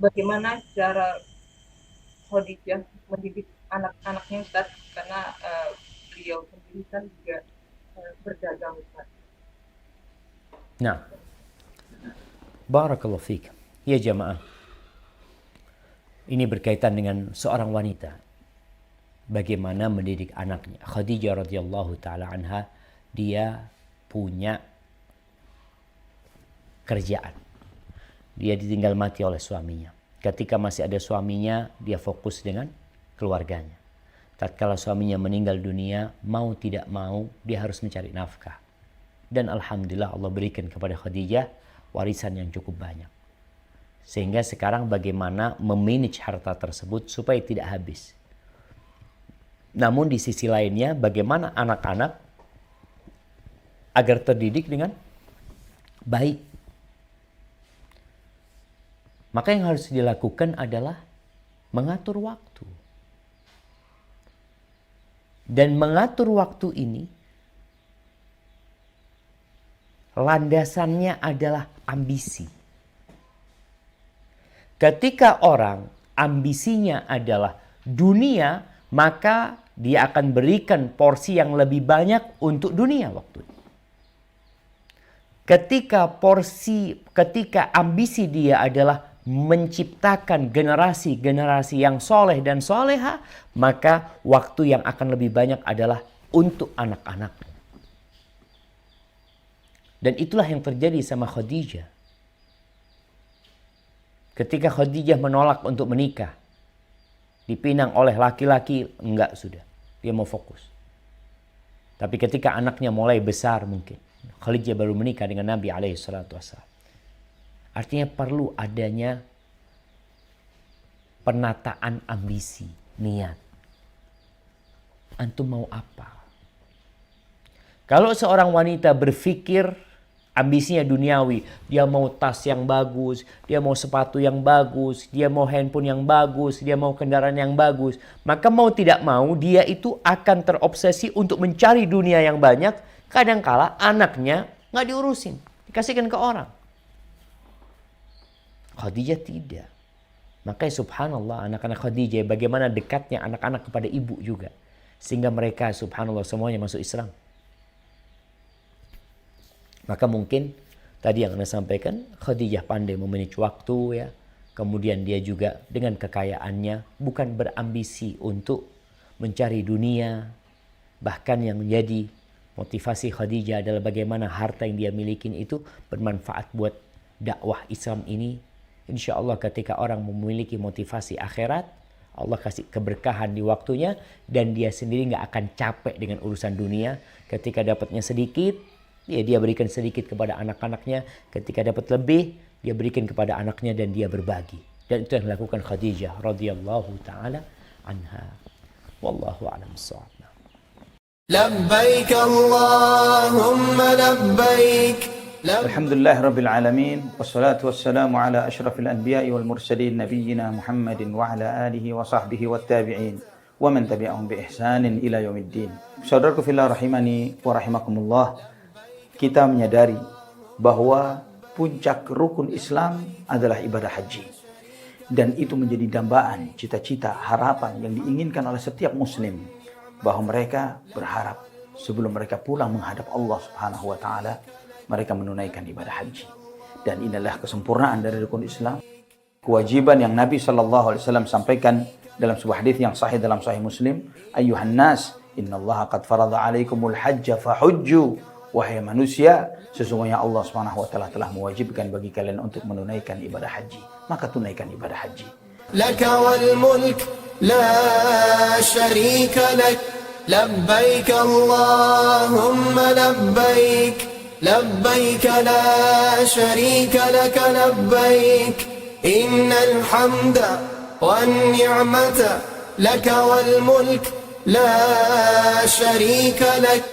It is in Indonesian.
bagaimana cara Khadijah mendidik anak-anaknya Ustaz, karena beliau sendiri kan juga berdagang Ustaz. Nah, barakallahu fiik. Ya jamaah, ini berkaitan dengan seorang wanita, bagaimana mendidik anaknya. Khadijah radhiyallahu taala anha, dia punya kerjaan. Dia ditinggal mati oleh suaminya. Ketika masih ada suaminya, dia fokus dengan keluarganya. Tatkala suaminya meninggal dunia, mau tidak mau, dia harus mencari nafkah. Dan alhamdulillah Allah berikan kepada Khadijah warisan yang cukup banyak. Sehingga sekarang bagaimana memanage harta tersebut supaya tidak habis. Namun di sisi lainnya, bagaimana anak-anak agar terdidik dengan baik. Maka yang harus dilakukan adalah mengatur waktu. Dan mengatur waktu ini, landasannya adalah ambisi. Ketika orang ambisinya adalah dunia, maka dia akan berikan porsi yang lebih banyak untuk dunia waktu. Ketika ambisi dia adalah menciptakan generasi-generasi yang soleh dan soleha, maka waktu yang akan lebih banyak adalah untuk anak-anak. Dan itulah yang terjadi sama Khadijah. Ketika Khadijah menolak untuk menikah, dipinang oleh laki-laki, enggak sudah. Dia mau fokus. Tapi ketika anaknya mulai besar mungkin, Khadijah baru menikah dengan Nabi SAW. Artinya perlu adanya penataan ambisi, niat. Antum mau apa? Kalau seorang wanita berpikir ambisinya duniawi, dia mau tas yang bagus, dia mau sepatu yang bagus, dia mau handphone yang bagus, dia mau kendaraan yang bagus, maka mau tidak mau dia itu akan terobsesi untuk mencari dunia yang banyak. Kadangkala anaknya nggak diurusin, dikasihkan ke orang. Khadijah tidak. Makanya subhanallah, anak-anak Khadijah bagaimana dekatnya anak-anak kepada ibu juga, sehingga mereka subhanallah semuanya masuk Islam. Maka mungkin tadi yang Anda sampaikan, Khadijah pandai memanage waktu ya. Kemudian dia juga dengan kekayaannya bukan berambisi untuk mencari dunia. Bahkan yang menjadi motivasi Khadijah adalah bagaimana harta yang dia miliki itu bermanfaat buat dakwah Islam ini. Insya Allah ketika orang memiliki motivasi akhirat, Allah kasih keberkahan di waktunya dan dia sendiri nggak akan capek dengan urusan dunia. Ketika dapatnya sedikit, dia berikan sedikit kepada anak-anaknya. Ketika dapat lebih, dia berikan kepada anaknya dan dia berbagi. Dan itu yang dilakukan Khadijah radhiyallahu taala anha. Wallahu a'lam bissawab. Labbaik Allahumma labbaik. Alhamdulillah Rabbil Alamin. Wassalatu wassalamu ala ashrafil anbiya'i wal mursalin Nabiyyina Muhammadin wa ala alihi wa sahbihi wa tabi'in wa man tabi'ahum bi ihsanin ila yaumiddin. Saudaraku fillah rahimani wa rahimakumullah, kita menyadari bahwa puncak rukun Islam adalah ibadah haji. Dan itu menjadi dambaan, cita-cita, harapan yang diinginkan oleh setiap muslim. Bahwa mereka berharap sebelum mereka pulang menghadap Allah Subhanahu wa ta'ala, mereka menunaikan ibadah haji. Dan inilah kesempurnaan dari rukun Islam. Kewajiban yang Nabi SAW sampaikan dalam sebuah hadis yang sahih dalam Sahih Muslim. Ayyuhan nas, innallaha qad farada alaikumul hajja fahujju. Wahai manusia, sesungguhnya Allah Subhanahu wa ta'ala telah mewajibkan bagi kalian untuk menunaikan ibadah haji. Maka tunaikan ibadah haji. Laka wal mulk la syarika lak. Labbaik Allahumma labbaik. لبيك لا شريك لك لبيك إن الحمد والنعمة لك والملك لا شريك لك